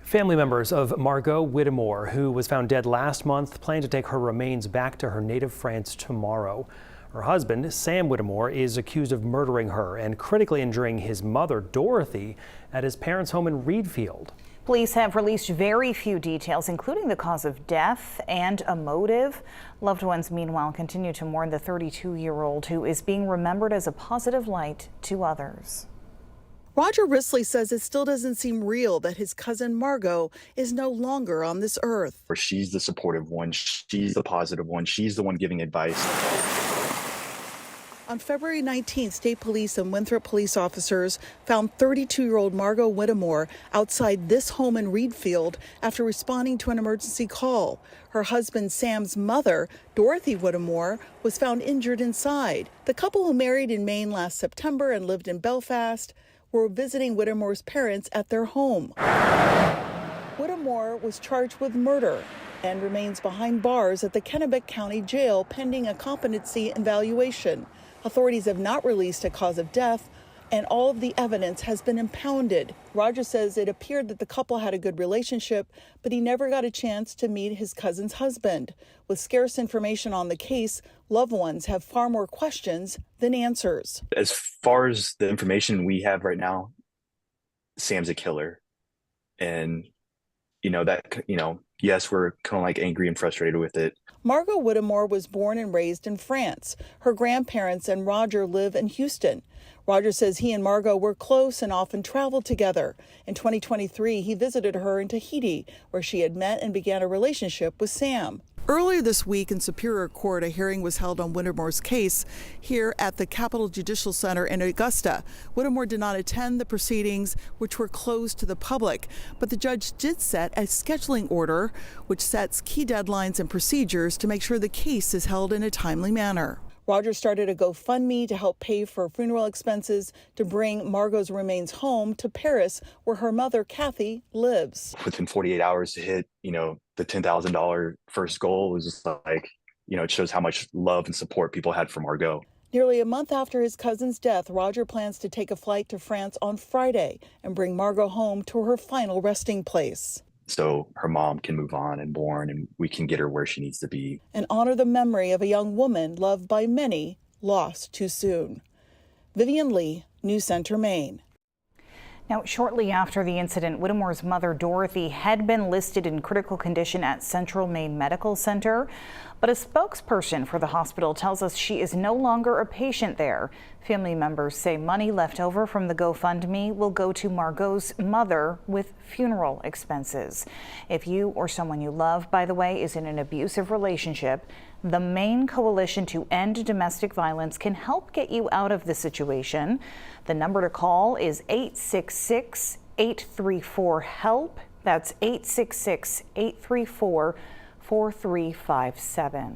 Family members of Margaux Whittemore, who was found dead last month, plan to take her remains back to her native France tomorrow. Her husband, Sam Whittemore, is accused of murdering her and critically injuring his mother, Dorothy, at his parents' home in Reedfield. Police have released very few details, including the cause of death and a motive. Loved ones, meanwhile, continue to mourn the 32-year-old who is being remembered as a positive light to others. Roger Risley says it still doesn't seem real that his cousin Margaux is no longer on this earth. She's the supportive one. She's the positive one. She's the one giving advice. On February 19th, state police and Winthrop police officers found 32-year-old Margaux Whittemore outside this home in Reedfield after responding to an emergency call. Her husband Sam's mother, Dorothy Whittemore, was found injured inside. The couple, who married in Maine last September and lived in Belfast, were visiting Whittemore's parents at their home. Whittemore was charged with murder and remains behind bars at the Kennebec County Jail pending a competency evaluation. Authorities have not released a cause of death, and all of the evidence has been impounded. Roger says it appeared that the couple had a good relationship, but he never got a chance to meet his cousin's husband. With scarce information on the case, loved ones have far more questions than answers. As far as the information we have right now, Sam's a killer. And, yes, we're kind of like angry and frustrated with it. Margaux Whittemore was born and raised in France. Her grandparents and Roger live in Houston. Roger says he and Margaux were close and often traveled together. In 2023, he visited her in Tahiti, where she had met and began a relationship with Sam. Earlier this week in Superior Court, a hearing was held on Whittemore's case here at the Capitol Judicial Center in Augusta. Whittemore did not attend the proceedings, which were closed to the public, but the judge did set a scheduling order, which sets key deadlines and procedures to make sure the case is held in a timely manner. Roger started a GoFundMe to help pay for funeral expenses to bring Margaux's remains home to Paris, where her mother, Kathy, lives. Within 48 hours to hit, the $10,000 first goal was just like, it shows how much love and support people had for Margaux. Nearly a month after his cousin's death, Roger plans to take a flight to France on Friday and bring Margaux home to her final resting place, so her mom can move on and mourn, and we can get her where she needs to be. And honor the memory of a young woman loved by many, lost too soon. Vivian Lee, News Center, Maine. Now, shortly after the incident, Whittemore's mother, Dorothy, had been listed in critical condition at Central Maine Medical Center, but a spokesperson for the hospital tells us she is no longer a patient there. Family members say money left over from the GoFundMe will go to Margaux's mother with funeral expenses. If you or someone you love, by the way, is in an abusive relationship, the Maine Coalition to End Domestic Violence can help get you out of the situation. The number to call is 866-834-HELP. That's 866-834-4357.